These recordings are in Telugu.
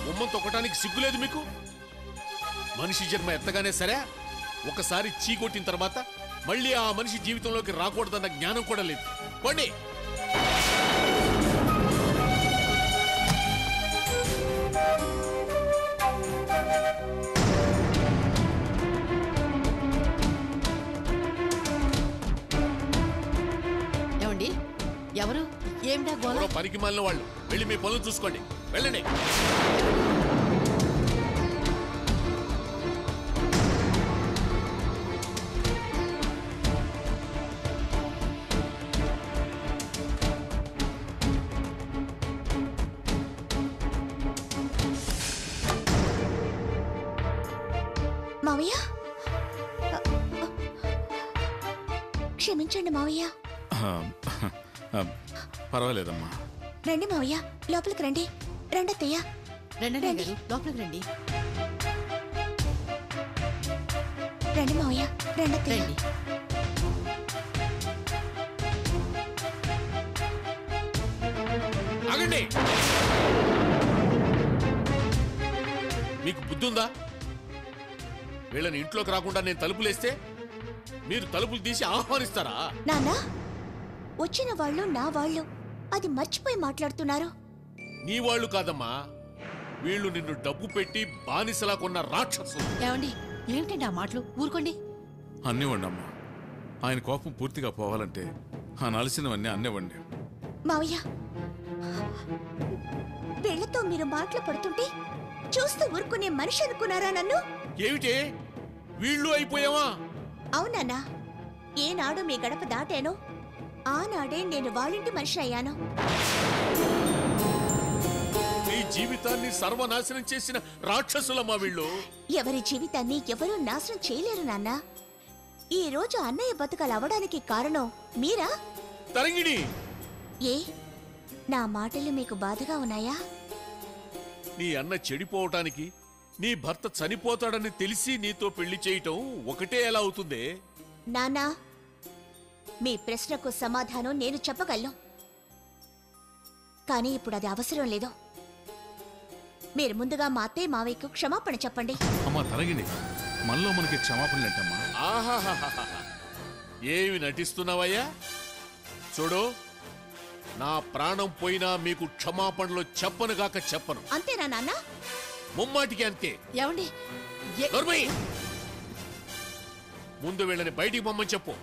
ఉమ్మం తొక్కటానికి సిగ్గులేదు మీకు? మనిషి జన్మ ఎత్తగానే సరే ఒకసారి చీకొట్టిన తర్వాత మళ్ళీ ఆ మనిషి జీవితంలోకి రాకూడదన్న జ్ఞానం కూడా లేదు. పోండి. ఏమండి? ఎవరు? ఏమిటా గోల? పనికి మాలిన వాళ్ళు. వెళ్ళి మీ పనులు చూసుకోండి. వెళ్ళండి. మావయ్య, క్షమించండి మావయ్య. పర్వాలేదమ్మా. రండి మావయ్య, లోపలికి రండి. రండి అత్తయ్య. రండి లోపలికి రండి. రండి మావయ్య, రండి అత్తయ్య. ఆగండి. మీకు బుద్ధి ఉందా? వీళ్ళని ఇంట్లోకి రాకుండా నేను తలుపులేస్తే మీరు తలుపులు తీసి ఆహ్వానిస్తారా? నాన్న, వచ్చిన వాళ్ళు నా వాళ్ళు, అది మర్చిపోయి మాట్లాడుతున్నారు. నీ వాళ్ళు కాదమ్మా, వీళ్ళు నిన్ను డబ్బు పెట్టి బానిసలా కొన్న రాక్షసులు. ఏమండి? ఏమిటండి ఆ మాటలు? ఊరుకోండి. అన్నివ్వండి అమ్మా. ఆయన కోపం పూర్తిగా పోవాలంటే ఆ నలిసినవన్నీ అన్నివ్వండి. మావయ్య, వీళ్లతో మీరు మాటలు పడుతుంటే చూస్తూ ఊరుకునే మనిషి అనుకున్నారా నన్ను? ఏమిటే వీళ్ళు అయిపోయావా? అవునన్నా, ఏనాడు మీ గడప దాటానో ఆనాడే నేను వాళ్ళింటి మనిషి అయ్యాను. నీ జీవితాన్ని సర్వనాశనం చేసిన రాక్షసులమ్మా వీళ్ళు. ఎవరి జీవితాన్ని ఎవరూ నాశనం చేయలేరు నాన్న. ఈ రోజు అన్నయ్య బతుకలు అవడానికి కారణం మీరా? తరంగిణి, ఏ నా మాటలు మీకు బాధగా ఉన్నాయా? నీ అన్న చెడిపోవటానికి నీ భర్త చనిపోతాడని తెలిసి నీతో పెళ్లి చేయటం ఒకటే ఎలా అవుతుంది? నాన్నా, మీ ప్రశ్నకు సమాధానం నేను చెప్పగలను, కానీ ఇప్పుడు అది అవసరం లేదు. మీరు ముందుగా మా అత్తయ్య మావయ్యకు క్షమాపణ చెప్పండి. అమ్మా తరగిని, మనలో మనకి క్షమాపణలేంటమ్మా? ఆహాహాహా, ఏమి నటిస్తున్నావయ్యా? చూడు, నా ప్రాణం పోయినా మీకు క్షమాపణలు చెప్పనుగాక చెప్పను. అంతేనా నాన్న? ముమ్మాటికి అంతే. ఏమండి? ముందు వీళ్ళని బయటికి పొమ్మని చెప్పు.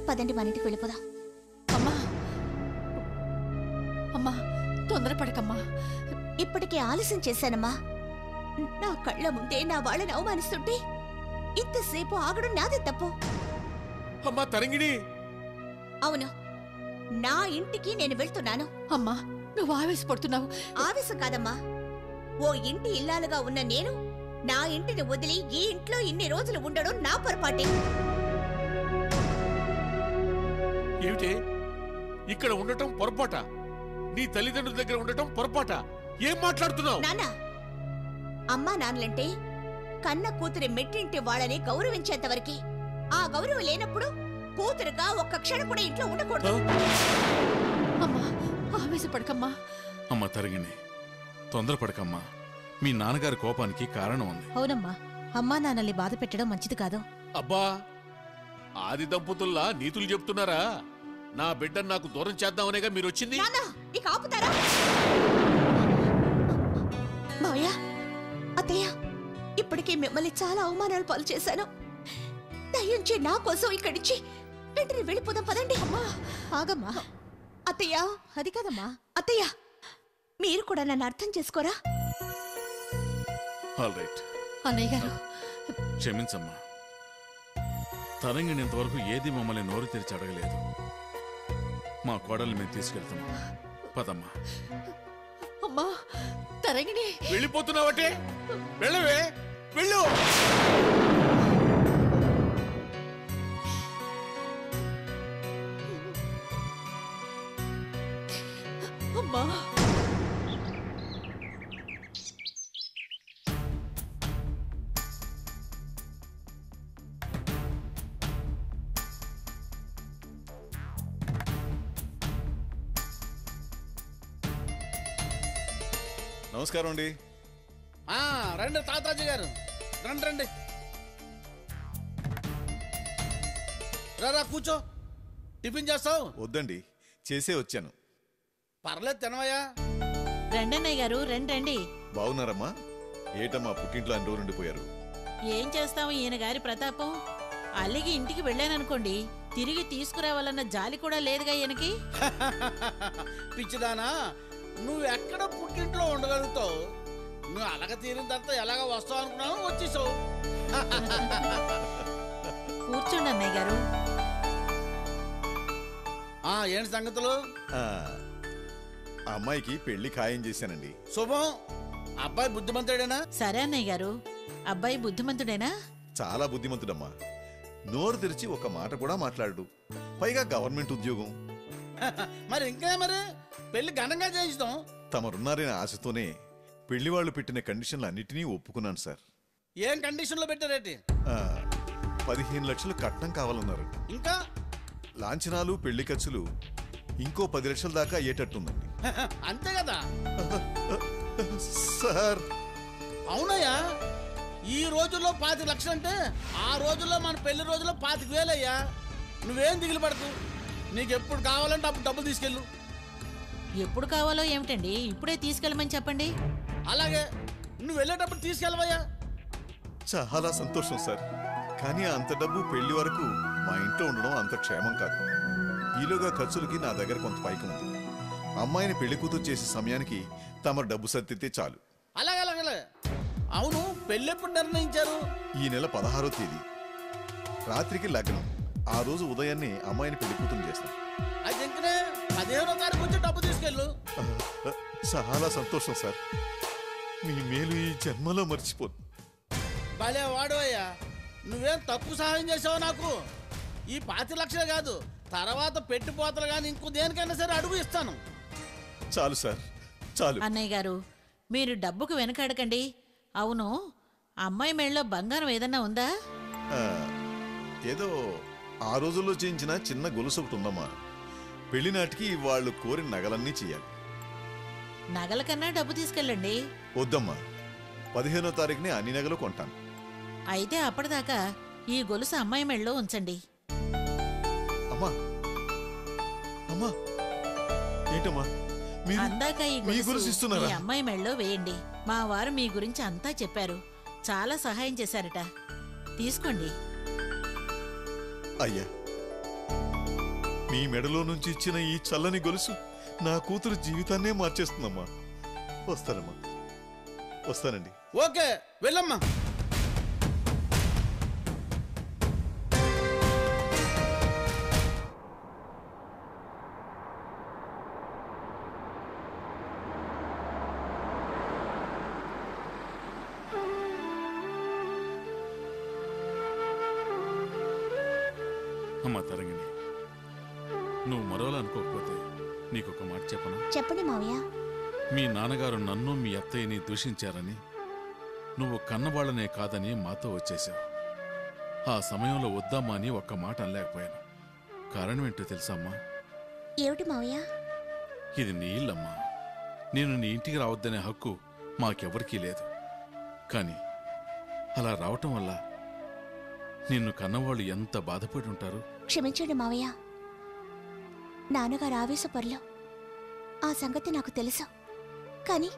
పదండి, మన ఇంటికి వెళ్ళిపోదాం. అమ్మా అమ్మా, తొందరపడకమ్మా. ఇప్పటికే ఆలస్యం చేశానమ్మా. నా కళ్ళ ముందే నా వాళ్ళని అవమానిస్తుంటే ఇంతసేపు ఆగడం నాదే తప్పు. అమ్మా తరంగిణి. అవును, నా ఇంటికి నేను వెళ్తున్నాను. అమ్మా, నువ్వు ఆవేశపడుతున్నావు. ఆవేశం కాదమ్మా, ఓ ఇంటి ఇల్లాలుగా ఉన్న నేను నా ఇంటిని వదిలి ఈ ఇంట్లో ఇన్ని రోజులు ఉండడం నా పొరపాటే. ఏమిటే ఇక్కడ ఉండటం పొరపాట? నీ తల్లిదండ్రుల దగ్గర ఉండటం పొరపాట? ఏం మాట్లాడుతున్నావు? నాన్న, అమ్మా నాన్నలంటే కన్న కూతురి మెట్టింటి వాళ్ళని గౌరవించేంతవరకి. ఆ గౌరవం లేనప్పుడు కూతురుగా ఒక్క క్షణం కూడా ఇంట్లో ఉండకూడదు. అమ్మా, ఆవేశపడకమ్మా. అమ్మ తరిగిని, తొందరపడకమ్మా. మీ నాన్నగారి కోపానికి కారణం ఉంది. అవునమ్మా, అమ్మా నాన్నల్ని బాధ పెట్టడం మంచిది కాదు. అబ్బా, ఆది దంపతుల్లా నీతులు చెప్తున్నారా? నా బిడ్డను నాకు దూరం చేద్దామనేగా మీరు వచ్చింది. ఇక ఆపుతారా? మావయ్య, అత్తయ్య, ఇప్పటికే మిమ్మల్ని చాలా అవమానాలు పాలు చేశాను. దయించి నా కోసం ఇక్కడి నుంచి వెంటనే వెళ్ళిపోదాం పదండి. అమ్మా ఆగమ్మా, అత్తయ్య, అది కదమ్మా. అత్తయ్య మీరు కూడా నన్ను అర్థం చేసుకోరా? ఆల్ రైట్, అన్నయ్య గారు, క్షమించమ్మా. తరంగిణి ఇంతవరకు ఏది మమ్మల్ని నోరు తెరిచి అడగలేదు. మా కోడల్ని మేము తీసుకెళ్తాం. పదమ్మా. అమ్మా తరంగిణి. వెళ్ళిపోతున్నావటే? వెళ్ళవే, వెళ్ళు. అమ్మా నమస్కారం అండి. రండి తాతాజీ గారు, రండి రండి. రా కూర్చో. టిఫిన్ చేస్తావు? వద్దండి, చేసే వచ్చాను. పర్లేదు తినవయ్యా. రండన్నయ్య గారు, రండి రండి. బాగున్నారమ్మా? ఏటమ్మా పుట్టింట్లో అన్ని రోజులు ఉండిపోయారు? ఏం చేస్తాం, ఈయన గారి ప్రతాపం. అల్లిగి ఇంటికి వెళ్ళాననుకోండి, తిరిగి తీసుకురావాలన్న జాలి కూడా లేదుగా ఈయనకి. పిచ్చిదానా, నువ్వు ఎక్కడ పుట్టింట్లో ఉండగలుగుతావు? నువ్వు అలగ తీరిన తర్వాత ఎలాగ వస్తావు అనుకున్నావు, వచ్చేసావు. కూర్చోండి అన్నయ్య గారు. ఏంటి సంగతులు? ఆ అమ్మాయికి పెళ్లి ఖాయం చేశానండి. శుభం. అబ్బాయి బుద్ధిమంతుడేనా? సరే అన్నయ్య గారు, అబ్బాయి బుద్ధిమంతుడేనా? చాలా బుద్ధిమంతుడమ్మా. నోరు తెరిచి ఒక మాట కూడా మాట్లాడు. పైగా గవర్నమెంట్ ఉద్యోగం. మరి ఇంకా మరి పెళ్లి ఘనంగా చేయిస్తాం. తమరున్నారనే ఆశతోనే పెళ్లి వాళ్ళు పెట్టిన కండిషన్లు అన్నిటినీ ఒప్పుకున్నాను సార్. ఏం కండిషన్ లో పెట్టారేటి? 15 లక్షలు కట్నం కావాలన్నారు. ఇంకా లాంఛనాలు, పెళ్లి ఖర్చులు ఇంకో 10 లక్షల దాకా అయ్యేటట్టుందండి. అంతే కదా సార్? అవునయ్యా, ఈ రోజుల్లో 25 లక్షలు అంటే ఆ రోజుల్లో మన పెళ్లి రోజుల్లో 25,000 అయ్యా. నువ్వేం దిగులు పడకు, నీకు ఎప్పుడు కావాలంటే అప్పుడు డబ్బులు తీసుకెళ్ళు. ఎప్పుడు కావాలో ఏమిటండి, ఇప్పుడే తీసుకెళ్ళమని చెప్పండి. అలాగే, నువ్వు వెళ్ళేటప్పుడు తీసుకెళ్ళవయ్యా. చాలా సంతోషం సార్. కానీ అంత డబ్బు పెళ్లి వరకు మా ఇంట్లో ఉండడం అంత క్షేమం కాదు. ఈలోగా ఖర్చులకి నా దగ్గర కొంత పైకం ఉంది. అమ్మాయిని పెళ్లి కూతురు చేసే సమయానికి తమ డబ్బు సర్దితే చాలు. అలాగే అలాగే. అవును, పెళ్లి ఎప్పుడు నిర్ణయించారు? ఈ నెల 16వ తేదీ రాత్రికి లగ్నం. ఆ రోజు ఉదయాన్నే అమ్మాయిని పెళ్లి కూతురు చేస్తాం. అయితే ఇంకనే 15వ తారీఖు వచ్చి డబ్బు తీసుకెళ్ళు. చాలా సంతోషం సార్. మీ మేలు ఈ జన్మలో మర్చిపోదు. భలే వాడు అయ్యా, నువ్వేం తక్కువ సహాయం చేసావు నాకు. ఈ 25 లక్షలే కాదు, తర్వాత పెట్టిపోతలు కానీ ఇంకో దేనికైనా సరే అడుగు ఇస్తాను. చాలు సార్, చాలు. అన్నయ్య గారు, మీరు డబ్బుకు వెనకాడకండి. అవును, అమ్మాయి మెళ్ళలో బంగారం ఏదన్నా ఉందా? ఏదో ఆ రోజుల్లో చేయించిన చిన్న గొలుసు ఒకటి ఉందమ్మా. పెళ్లి నాటికి వాళ్ళు కోరిన నగలన్నీ చేయాలి. నగల కన్నా డబ్బు తీసుకెళ్ళండి. వద్దమ్మా, 15వ తారీఖునే అన్ని నగలు కొంటాను. అయితే అప్పటిదాకా ఈ గొలుసు అమ్మాయి మెళ్ళలో ఉంచండి. అమ్మా అమ్మా, ఏంటమ్మా మీరు అందాక ఈ మీ గొలుసు గొలుసు ఇస్తున్నారా? మీ అమ్మాయి మెళ్ళలో వేయండి. మా వారు మీ గురించి అంతా చెప్పారు, చాలా సహాయం చేశారట. తీసుకోండి. అయ్యా, మీ మెడలో నుంచి ఇచ్చిన ఈ చల్లని గొలుసు నా కూతురు జీవితాన్నే మార్చేస్తుందమ్మా. వస్తానమ్మా, వస్తానండి. ఓకే, వెళ్ళమ్మా. అమ్మా తరంగిణి, నువ్వు మరోలా అనుకోకపోతే నీకొక మాట చెప్పనా? చెప్పండి మావయ్య. మీ నాన్నగారు నన్ను మీ అత్తయ్యని దూషించారని, నువ్వు కన్నవాళ్లనే కాదని మాతో వచ్చేశావు. ఆ సమయంలో వద్దామా అని ఒక్క మాట అనలేకపోయాను. కారణం ఏంటో తెలుసమ్మా? ఏమిటి మావయ్య? ఇది నీ ఇల్లమ్మా. నేను నీ ఇంటికి రావద్దనే హక్కు మాకెవరికీ లేదు. కానీ అలా రావటం వల్ల నిన్ను కన్నవాళ్ళు ఎంత బాధపడి ఉంటారు. క్షమించండి మావయ్య, నాన్నగారు ఆవేశపరులు, ఆ సంగతి నాకు తెలుసు. కానీ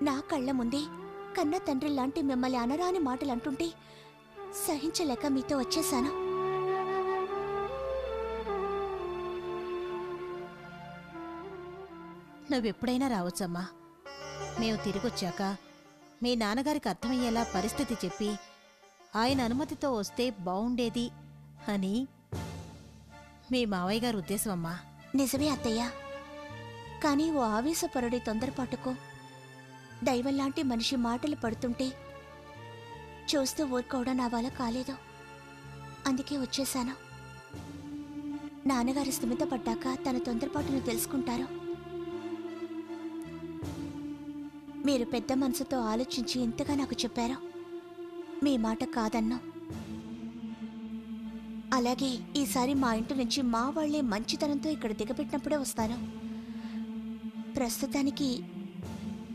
నా కళ్ళ ముందే కన్న తండ్రి లాంటి మిమ్మల్ని అనరాని మాటలు అంటుంటే సహించలేక మీతో వచ్చేశాను. నువ్వెప్పుడైనా రావచ్చమ్మా. మేము తిరిగొచ్చాక మీ నాన్నగారికి అర్థమయ్యేలా పరిస్థితి చెప్పి ఆయన అనుమతితో వస్తే బావుండేది అని మీ మావయ్య గారి ఉద్దేశం అమ్మా. నిజమే అత్తయ్య, కానీ ఓ ఆవేశపరుడి తొందరపాటుకో దైవంలాంటి మనిషి మాటలు పడుతుంటే చూస్తూ ఊరుకోవడం నా వల్ల కాలేదు. అందుకే వచ్చేశాను. నాన్నగారు స్థిమిత పడ్డాక తన తొందరపాటును తెలుసుకుంటారు. మీరు పెద్ద మనసుతో ఆలోచించి ఇంతగా నాకు చెప్పారు. మీ మాట కాదన్నా. అలాగే ఈసారి మా ఇంటి నుంచి మా వాళ్లే మంచితనంతో ఇక్కడ దిగబెట్టినప్పుడే వస్తాను. ప్రస్తుతానికి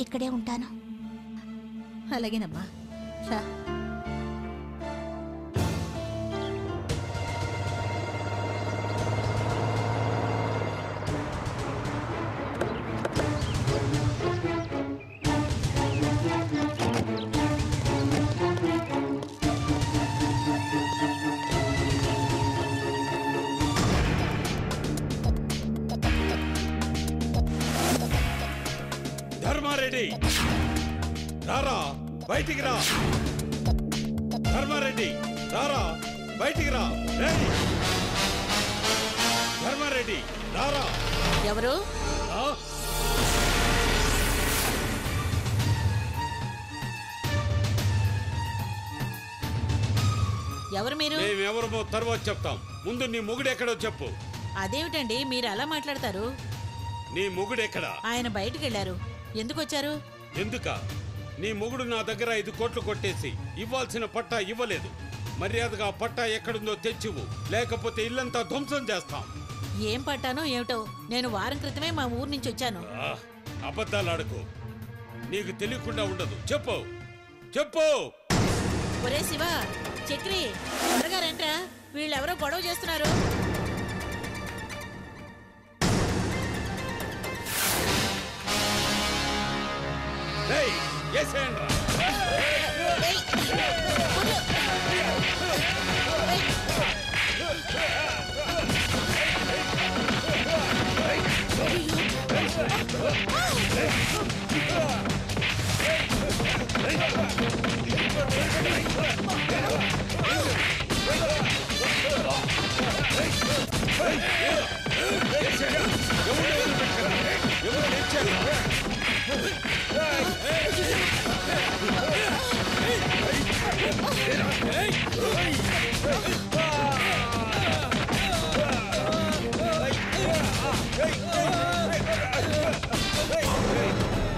ఇక్కడే ఉంటాను. అలాగేనమ్మా, రా. ధర్మారెడ్డి రారా, బయటికి రా. ధర్మారెడ్డి రారా, బయటికి రా. ధర్మారెడ్డి రారా. ఎవరు? ఎవరు మీరు? మేమెవరమో తర్వాత చెప్తాం. ముందు నీ మొగుడెక్కడో చెప్పు. అదేమిటండి మీరు అలా మాట్లాడతారు? నీ మొగుడెక్కడా? ఆయన బయటికి వెళ్ళారు. ఎందుకు వచ్చారు? ఎందుక? నీ మొగుడు నా దగ్గర 5 కోట్లు కొట్టేసి ఇవ్వాల్సిన పట్టా ఇవ్వలేదు. మర్యాదగా పట్టా ఎక్కడుందో తెచ్చివు, లేకపోతే ఇల్లంతా ధ్వంసం చేస్తాం. ఏం పట్టానో ఏమిటో. నేను వారం క్రితమే మా ఊరు నుంచి వచ్చాను. అబద్ధాలాడకు. నీకు తెలియకుండా ఉండదు. చెప్పు చెప్పు. ఒరే శివ, చక్రి, త్వరగా రండ్రా. వీళ్ళెవరో గొడవ చేస్తున్నారు.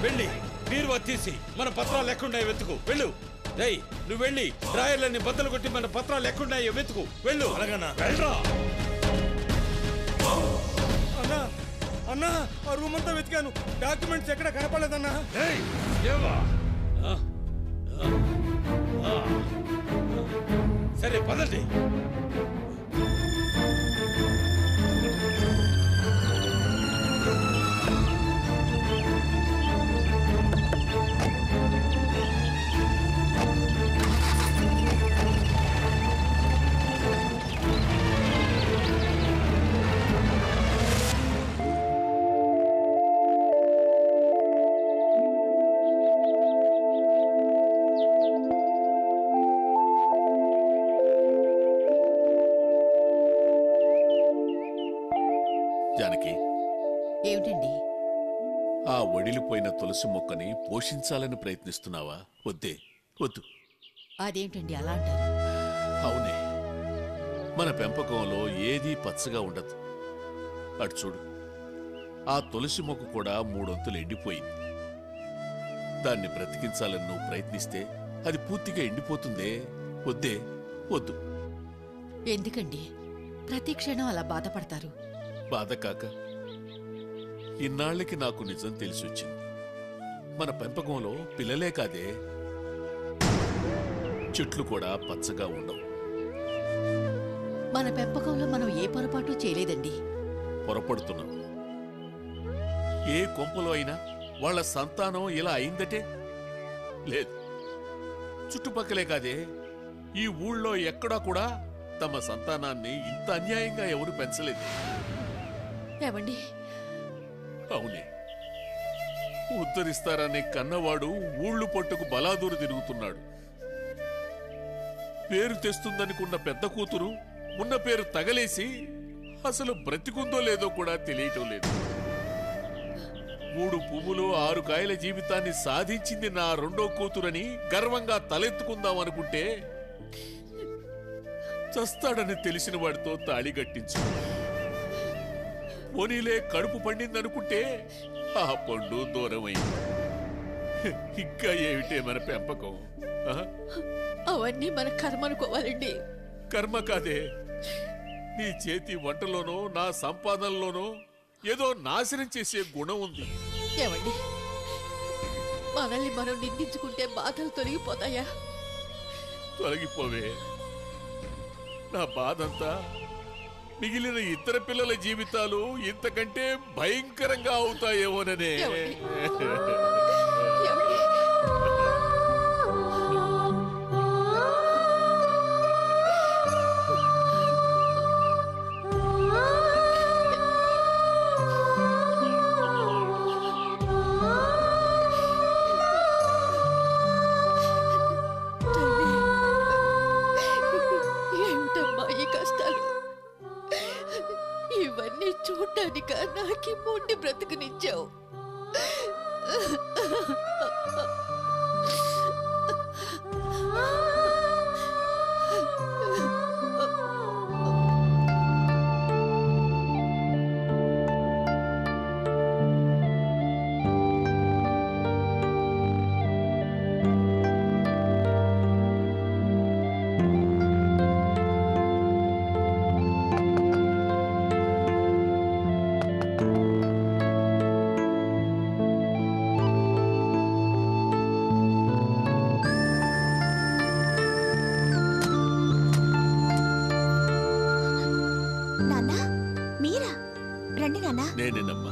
వెళ్ళి బీరువా తీసి మన పత్రాలు ఎక్కడున్నాయో వెతుకు. వెళ్ళు. రేయ్, నువ్వు వెళ్ళి డ్రాయర్లన్నీ బద్దలు కొట్టి మన పత్రాలు ఎక్కడున్నాయో వెతుకు. వెళ్ళు. వెళ్ళరా. అన్నా అన్నా, ఆ రూమ్ అంతా వెతికాను. డాక్యుమెంట్స్ ఎక్కడ కనపడలేదన్నా. సరే పదండి. జానకి, ఏమిటండి? ఆ ఒడిలిపోయిన తులసి మొక్కని పోషించాలని ప్రయత్నిస్తున్నావా? వద్దే, వద్దు. అదేమిటండి అలా అంటారు? అవునే, మన పెంపకంలో ఏదీ పచ్చగా ఉండదు. అటు చూడు, ఆ తులసి మొక్క కూడా 3 వంతులు ఎండిపోయింది. దాన్ని బ్రతికించాలని నువ్వు ప్రయత్నిస్తే అది పూర్తిగా ఎండిపోతుందే. వద్దే, వద్దు. ఎందుకండి ప్రతి క్షణం అలా బాధపడతారు? బాధ కాక ఇన్నాళ్ళకి నాకు నిజం తెలిసి వచ్చింది. మన పెంపకంలో పిల్లలే కాదే, చెట్లు కూడా పచ్చగా ఉండవు. మన పెంపకంలో మనం ఏ పొరపాటు చేయలేదండి. పొరపడుతున్నావు. ఏ కొంపలో అయినా వాళ్ళ సంతానం ఇలా అయిందటే లేదు. చుట్టుపక్కలే కాదే, ఈ ఊళ్ళో ఎక్కడా కూడా తమ సంతానాన్ని ఇంత అన్యాయంగా ఎవరు పెంచలేదు. ఏమండి, అవునే, ఉద్ధరిస్తారనే కన్నవాడు ఊళ్ళు పట్టుకు బలాదూరు తిరుగుతున్నాడు. పేరు తెస్తుందనుకున్న పెద్ద కూతురు ఉన్న పేరు తగలేసి అసలు బ్రతికుందో లేదో కూడా తెలియటం లేదు. 3 పువ్వులు 6 కాయల జీవితాన్ని సాధించింది నా రెండో కూతురని గర్వంగా తలెత్తుకుందాం అనుకుంటే చస్తాడని తెలిసిన వాడితో తాళి కట్టించు. పోనీలే కడుపు పండిందనుకుంటే ఆ పండు దూరమైంది. ఇంకా ఏమిటే మన పెంపకం? అవన్నీ మన కర్మ అనుకోవాలండి. కర్మ కాదే, నీ చేతి వంటలోనో నా సంపాదనలోనో ఏదో నాశనం చేసే గుణం ఉంది. ఏమండి, మనల్ని మనం నిందించుకుంటే బాధలు తొలగిపోతాయా? తొలగిపోవే. నా బాధంతా మిగిలిన ఇతర పిల్లల జీవితాలు ఇంతకంటే భయంకరంగా అవుతాయేమోననే. ఏమిటమ్మా ఈ కష్టాలు? ఇవన్నీ చూడ్డానిక నాకి మొండి బ్రతుకునిచ్చావు? నేనేనమ్మా.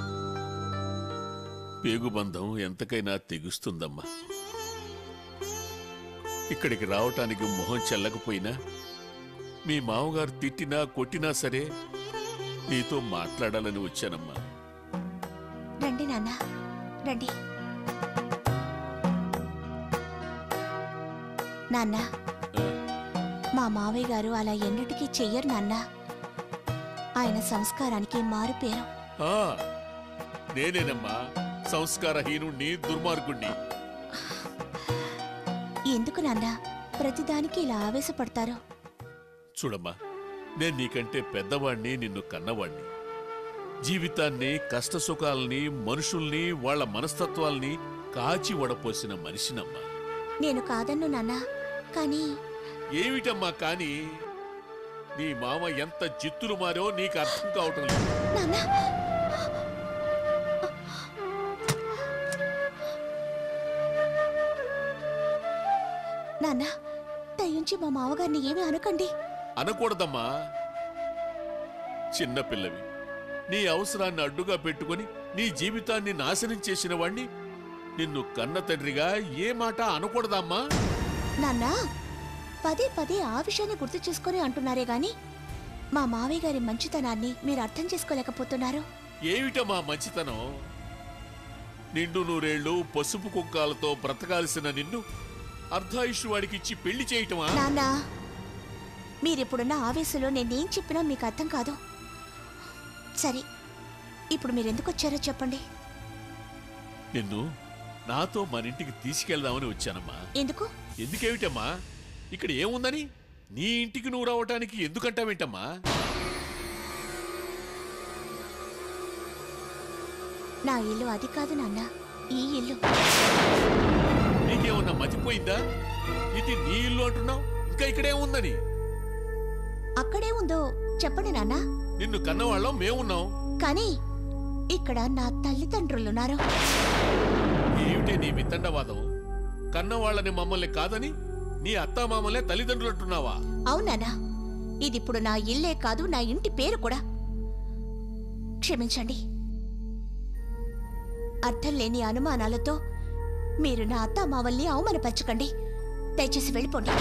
పేగుబంధం ఎంతకైనా తెగుస్తుందమ్మా. ఇక్కడికి రావటానికి మొహం చెల్లకపోయినా, మీ మామగారు తిట్టినా కొట్టినా సరే నీతో మాట్లాడాలని వచ్చానమ్మా. రండి నాన్న, రండి. నాన్న, మా మావయ్య గారు అలా ఎన్నటికీ చెయ్యరు నాన్న. ఆయన సంస్కారానికి మారుపేరు. నేనేనమ్మా సంస్కారహీనుణ్ణి, దుర్మార్గుణ్ణి. ఎందుకు నాన్న ప్రతిదానికి ఇలా ఆవేశపడతారు? చూడమ్మా, నేను నీకంటే పెద్దవాణ్ణి, నిన్ను కన్నవాణ్ణి. జీవితాన్ని, కష్టసుఖాల్ని, మనుషుల్ని, వాళ్ల మనస్తత్వాల్ని కాచి వడపోసిన మనిషినమ్మా. నేను కాదన్ను నాన్న, కానీ ఏమిటమ్మా కానీ? నీ మామ ఎంత జిత్తులు మారో నీకు అర్థం కావటం లేదు. నాన్న, దయించి మా మామగారిని ఏమీ అనకండి. అనకూడదమ్మా. చిన్నపిల్లవి, నీ అవసరాన్ని అడ్డుగా పెట్టుకుని నీ జీవితాన్ని నాశనం చేసిన వాణ్ణి నిన్ను కన్న తండ్రిగా ఏ మాట అనకూడదమ్మా. నాన్నా, పదే పదే ఆ విషయాన్ని గుర్తు చేసుకుని అంటున్నారే గాని మా మావయ్య గారి మంచితనాన్ని మీరు అర్థం చేసుకోలేకపోతున్నారు. ఏమిటమ్మా మంచితనం? నిండు నూరేళ్లు పసుపు కుక్కాలతో బ్రతకాల్సిన నిన్ను అర్ధాయుష్ వాడికిచ్చి పెళ్లి చేయటమా? నాన్నా, మీరిప్పుడున్న ఆవేశంలో నేనేం చెప్పినా మీకు అర్థం కాదు. సరే, ఇప్పుడు మీరెందుకు వచ్చారో చెప్పండి. నిన్ను నాతో మన ఇంటికి తీసుకెళ్దామని వచ్చానమ్మా. ఎందుకు? ఎందుకేమిటమ్మా? ఇక్కడ ఏముందని? నీ ఇంటికి నువ్వు రావటానికి ఎందుకంటావేంటమ్మా? నా ఇల్లు అది కాదు నాన్న, ఈ ఇల్లు. నీకేమన్నా మతిపోయిందా? ఇది నీ ఇల్లు అంటున్నావు, ఇంకా ఇక్కడేముందని? అక్కడే ఉందో చెప్పండి నాన్న. నిన్ను కన్నవాళ్ళం మేమున్నాం. కానీ ఇక్కడ నా తల్లిదండ్రులున్నారు. ఏమిటే నీ వితండవాదం? కన్నవాళ్ళని మమ్మల్ని కాదని నీ అత్తామామలే తల్లిదండ్రులు అంటున్నావా? అవునానా, ఇదిప్పుడు నా ఇల్లే కాదు, నా ఇంటి పేరు కూడా. క్షమించండి. అర్థం లేని అనుమానాలతో మీరు నా అత్తామామల్ని అవమానపరచకండి. దయచేసి వెళ్ళిపోండి.